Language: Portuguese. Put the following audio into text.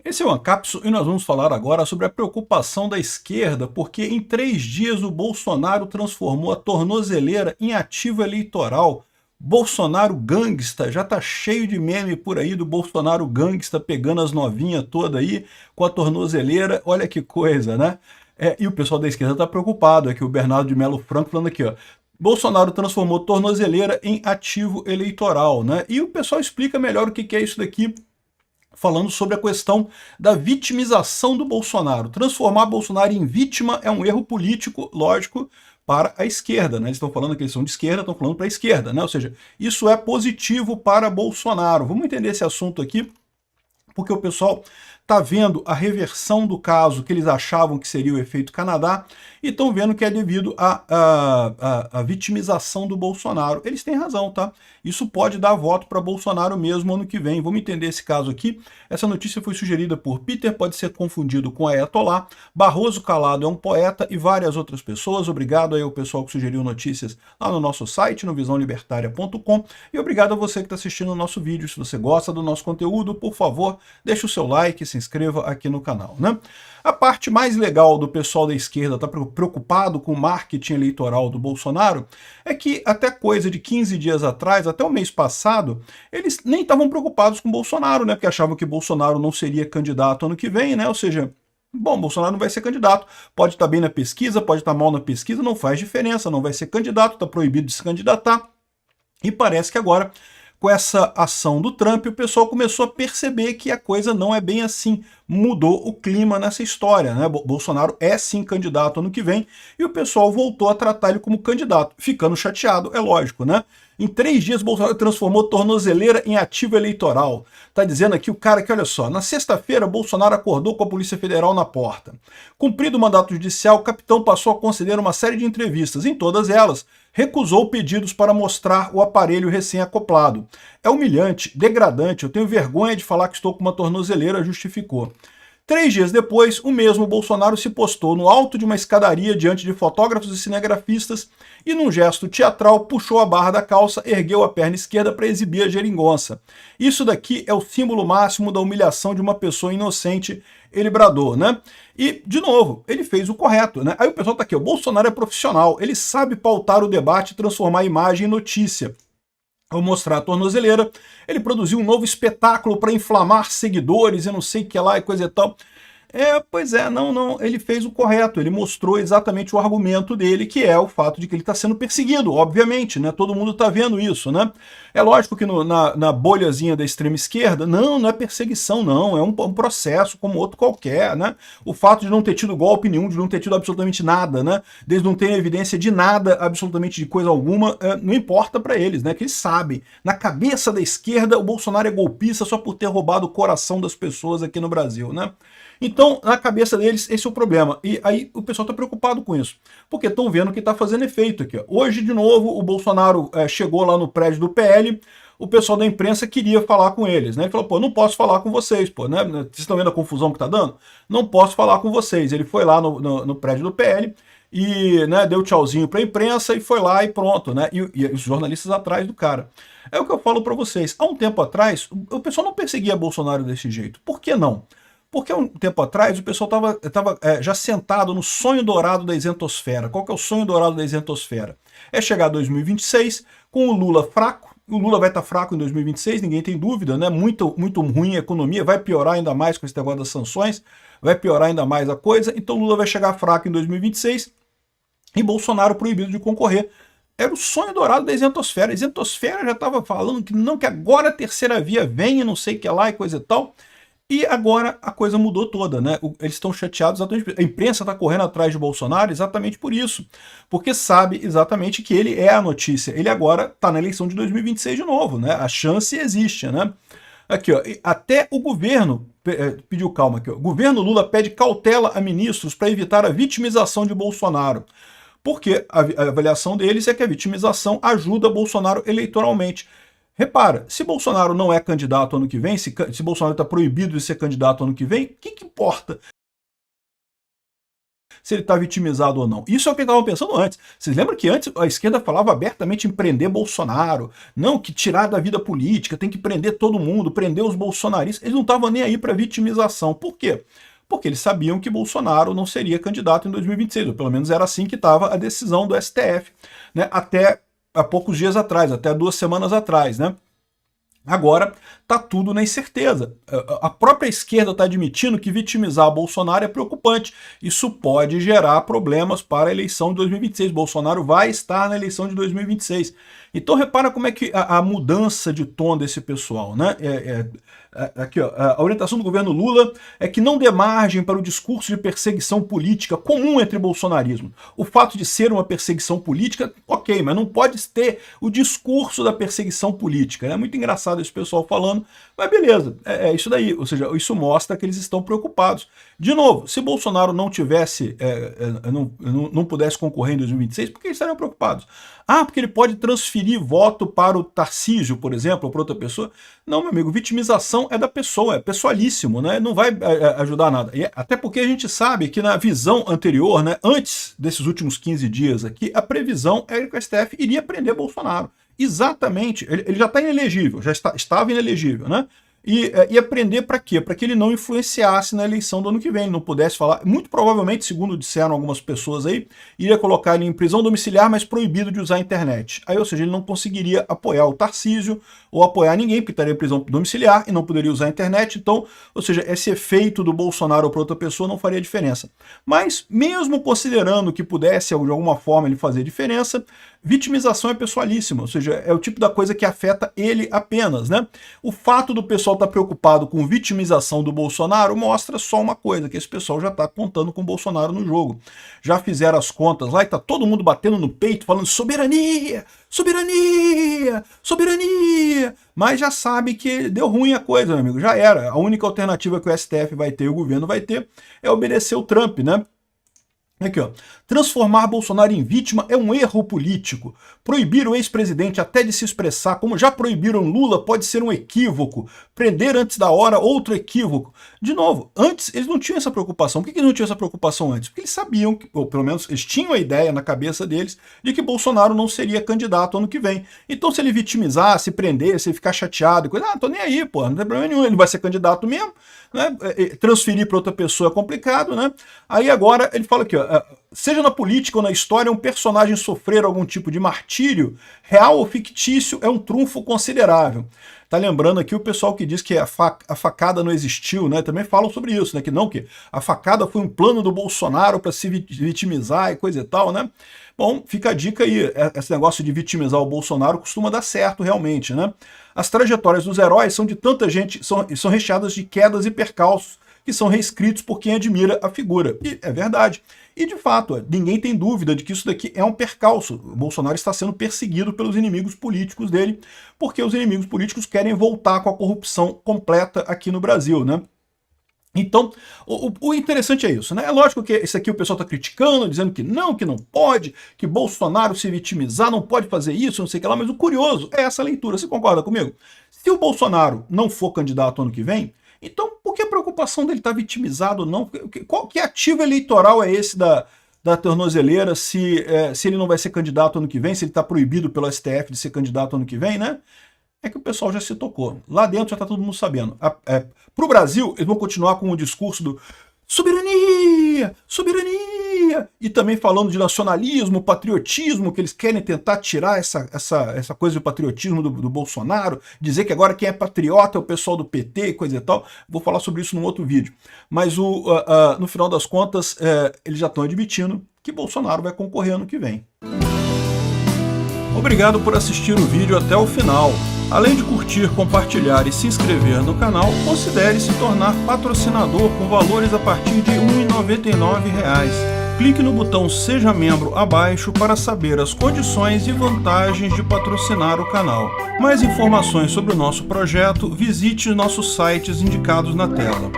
Esse é o Ancapso e nós vamos falar agora sobre a preocupação da esquerda, porque em 3 dias o Bolsonaro transformou a tornozeleira em ativo eleitoral. Bolsonaro gangsta, já tá cheio de meme por aí do Bolsonaro gangsta pegando as novinhas toda aí com a tornozeleira, olha que coisa, né? E o pessoal da esquerda tá preocupado, aqui o Bernardo de Melo Franco falando aqui, ó. Bolsonaro transformou tornozeleira em ativo eleitoral, né? E o pessoal explica melhor o que é isso daqui, falando sobre a questão da vitimização do Bolsonaro. Transformar Bolsonaro em vítima é um erro político, lógico, para a esquerda, né? Eles estão falando que eles são de esquerda, estão falando para a esquerda, né? Ou seja, isso é positivo para Bolsonaro. Vamos entender esse assunto aqui, porque o pessoal está vendo a reversão do caso que eles achavam que seria o efeito Canadá e estão vendo que é devido à vitimização do Bolsonaro. Eles têm razão, tá? Isso pode dar voto para Bolsonaro mesmo ano que vem. Vamos entender esse caso aqui. Essa notícia foi sugerida por Peter, pode ser confundido com Ayatollah, Barroso Calado é um poeta e várias outras pessoas. Obrigado aí ao pessoal que sugeriu notícias lá no nosso site, no visãolibertaria.com, e obrigado a você que está assistindo o nosso vídeo. Se você gosta do nosso conteúdo, por favor, deixe o seu like, se inscreva aqui no canal, né? A parte mais legal do pessoal da esquerda estar preocupado com o marketing eleitoral do Bolsonaro é que até coisa de 15 dias atrás, até o mês passado, eles nem estavam preocupados com o Bolsonaro, né? Porque achavam que Bolsonaro não seria candidato ano que vem, né? Ou seja, bom, Bolsonaro não vai ser candidato, pode estar bem na pesquisa, pode estar mal na pesquisa, não faz diferença, não vai ser candidato, está proibido de se candidatar. E parece que agora, com essa ação do Trump, o pessoal começou a perceber que a coisa não é bem assim. Mudou o clima nessa história, né? Bolsonaro é sim candidato ano que vem e o pessoal voltou a tratar ele como candidato, ficando chateado, é lógico, né? Em 3 dias, Bolsonaro transformou tornozeleira em ativo eleitoral. Tá dizendo aqui o cara que, olha só, na sexta-feira, Bolsonaro acordou com a Polícia Federal na porta. Cumprido o mandato judicial, o capitão passou a conceder uma série de entrevistas. Em todas elas, recusou pedidos para mostrar o aparelho recém-acoplado. É humilhante, degradante, eu tenho vergonha de falar que estou com uma tornozeleira, justificou. 3 dias depois, o mesmo Bolsonaro se postou no alto de uma escadaria diante de fotógrafos e cinegrafistas e, num gesto teatral, puxou a barra da calça, ergueu a perna esquerda para exibir a geringonça. Isso daqui é o símbolo máximo da humilhação de uma pessoa inocente, ele bradou, né? E, de novo, ele fez o correto, né? Aí o pessoal tá aqui, o Bolsonaro é profissional, ele sabe pautar o debate e transformar a imagem em notícia. Ao mostrar a tornozeleira, ele produziu um novo espetáculo para inflamar seguidores e não sei o que lá e coisa e tal. Pois é, não, ele fez o correto, ele mostrou exatamente o argumento dele, que é o fato de que ele está sendo perseguido, obviamente, né? Todo mundo está vendo isso, né? É lógico que na bolhazinha da extrema esquerda, não é perseguição, não, é um processo como outro qualquer, né? O fato de não ter tido golpe nenhum, de não ter tido absolutamente nada, né? Eles não terem evidência de nada, absolutamente de coisa alguma, não importa para eles, né? Que eles sabem. Na cabeça da esquerda, o Bolsonaro é golpista só por ter roubado o coração das pessoas aqui no Brasil, né? Então, na cabeça deles, esse é o problema. E aí o pessoal está preocupado com isso, porque estão vendo que está fazendo efeito aqui. Hoje, de novo, o Bolsonaro chegou lá no prédio do PL, o pessoal da imprensa queria falar com eles, né? Ele falou, pô, não posso falar com vocês, pô, né? Vocês estão vendo a confusão que está dando? Não posso falar com vocês. Ele foi lá no prédio do PL e, né, deu tchauzinho para a imprensa e foi lá e pronto, né? E os jornalistas atrás do cara. É o que eu falo para vocês. Há um tempo atrás, o pessoal não perseguia Bolsonaro desse jeito. Por que não? Porque há um tempo atrás o pessoal estava já sentado no sonho dourado da isentosfera. Qual que é o sonho dourado da isentosfera? É chegar a 2026 com o Lula fraco. O Lula vai estar fraco em 2026, ninguém tem dúvida, né? Muito ruim a economia, vai piorar ainda mais com esse negócio das sanções, vai piorar ainda mais a coisa. Então o Lula vai chegar fraco em 2026 e Bolsonaro proibido de concorrer. Era o sonho dourado da isentosfera. A isentosfera já estava falando que não, que agora a terceira via vem e não sei o que lá e coisa e tal. E agora a coisa mudou toda, né? Eles estão chateados exatamente. A imprensa está correndo atrás de Bolsonaro exatamente por isso. Porque sabe exatamente que ele é a notícia. Ele agora está na eleição de 2026 de novo, né? A chance existe, né? Aqui, ó, até o governo pediu calma aqui, ó. O governo Lula pede cautela a ministros para evitar a vitimização de Bolsonaro. Porque a avaliação deles é que a vitimização ajuda Bolsonaro eleitoralmente. Repara, se Bolsonaro não é candidato ano que vem, se Bolsonaro está proibido de ser candidato ano que vem, o que importa? se ele está vitimizado ou não. Isso é o que estavam pensando antes. Vocês lembram que antes a esquerda falava abertamente em prender Bolsonaro, não, que tirar da vida política, tem que prender todo mundo, prender os bolsonaristas. Eles não estavam nem aí para vitimização. Por quê? Porque eles sabiam que Bolsonaro não seria candidato em 2026, ou pelo menos era assim que estava a decisão do STF, né? Até há poucos dias atrás, até 2 semanas atrás, né? Agora está tudo na incerteza. A própria esquerda está admitindo que vitimizar Bolsonaro é preocupante. Isso pode gerar problemas para a eleição de 2026. Bolsonaro vai estar na eleição de 2026. Então repara como é que a mudança de tom desse pessoal, né? Aqui, ó, a orientação do governo Lula é que não dê margem para o discurso de perseguição política comum entre bolsonarismo. O fato de ser uma perseguição política, ok, mas não pode ter o discurso da perseguição política. É muito engraçado esse pessoal falando, mas beleza, é isso daí. Ou seja, isso mostra que eles estão preocupados. De novo, se Bolsonaro não tivesse, não pudesse concorrer em 2026, por que eles estariam preocupados? Ah, porque ele pode transferir voto para o Tarcísio, por exemplo, ou para outra pessoa. Não, meu amigo, vitimização é da pessoa, é pessoalíssimo, né? Não vai ajudar nada. E até porque a gente sabe que na visão anterior, né, antes desses últimos 15 dias aqui, a previsão era que o STF iria prender Bolsonaro. Exatamente, ele já está inelegível, estava inelegível, né? E ia prender para quê? Para que ele não influenciasse na eleição do ano que vem, ele não pudesse falar. Muito provavelmente, segundo disseram algumas pessoas aí, iria colocar ele em prisão domiciliar, mas proibido de usar a internet. Aí, ou seja, ele não conseguiria apoiar o Tarcísio ou apoiar ninguém, porque estaria em prisão domiciliar e não poderia usar a internet. Então, ou seja, esse efeito do Bolsonaro para outra pessoa não faria diferença. Mas, mesmo considerando que pudesse, de alguma forma, ele fazer diferença, vitimização é pessoalíssima, ou seja, é o tipo da coisa que afeta ele apenas, né? O fato do pessoal estar preocupado com vitimização do Bolsonaro mostra só uma coisa, que esse pessoal já está contando com o Bolsonaro no jogo. Já fizeram as contas lá e está todo mundo batendo no peito, falando soberania, soberania, soberania, mas já sabe que deu ruim a coisa, meu amigo, já era. A única alternativa que o STF vai ter, o governo vai ter, é obedecer o Trump, né? Aqui, ó. Transformar Bolsonaro em vítima é um erro político. Proibir o ex-presidente até de se expressar, como já proibiram Lula, pode ser um equívoco. Prender antes da hora, outro equívoco. De novo, antes eles não tinham essa preocupação. Por que eles não tinham essa preocupação antes? Porque eles sabiam, ou pelo menos eles tinham a ideia na cabeça deles, de que Bolsonaro não seria candidato ano que vem. Então se ele vitimizar, se prender, se ele ficar chateado, coisa, tô nem aí, pô, não tem problema nenhum, ele vai ser candidato mesmo, né? Transferir para outra pessoa é complicado, né? Aí agora ele fala aqui, ó, seja na política ou na história, um personagem sofrer algum tipo de martírio, real ou fictício, é um trunfo considerável. Tá lembrando aqui o pessoal que diz que a facada não existiu, né? Também falam sobre isso, né? Que não, que a facada foi um plano do Bolsonaro para se vitimizar e coisa e tal, né? Bom, fica a dica aí, esse negócio de vitimizar o Bolsonaro costuma dar certo realmente, né? As trajetórias dos heróis são de tanta gente, são recheadas de quedas e percalços, que são reescritos por quem admira a figura. E é verdade. E, de fato, ninguém tem dúvida de que isso daqui é um percalço. O Bolsonaro está sendo perseguido pelos inimigos políticos dele, porque os inimigos políticos querem voltar com a corrupção completa aqui no Brasil, né? Então, o interessante é isso, né? É lógico que isso aqui o pessoal está criticando, dizendo que não pode, que Bolsonaro se vitimizar, não pode fazer isso, não sei o que lá, mas o curioso é essa leitura. Você concorda comigo? Se o Bolsonaro não for candidato ano que vem, então por que a preocupação dele estar vitimizado ou não? Que ativo eleitoral é esse da tornozeleira se ele não vai ser candidato ano que vem, se ele está proibido pelo STF de ser candidato ano que vem, né? É que o pessoal já se tocou. Lá dentro já está todo mundo sabendo. Para o Brasil, eles vão continuar com o discurso do soberania, soberania, e também falando de nacionalismo, patriotismo, que eles querem tentar tirar essa coisa do patriotismo do Bolsonaro, dizer que agora quem é patriota é o pessoal do PT e coisa e tal. Vou falar sobre isso num outro vídeo. Mas no final das contas, eles já estão admitindo que Bolsonaro vai concorrer ano que vem. Obrigado por assistir o vídeo até o final. Além de curtir, compartilhar e se inscrever no canal, considere se tornar patrocinador com valores a partir de R$ 1,99. Clique no botão Seja Membro abaixo para saber as condições e vantagens de patrocinar o canal. Mais informações sobre o nosso projeto, visite os nossos sites indicados na tela.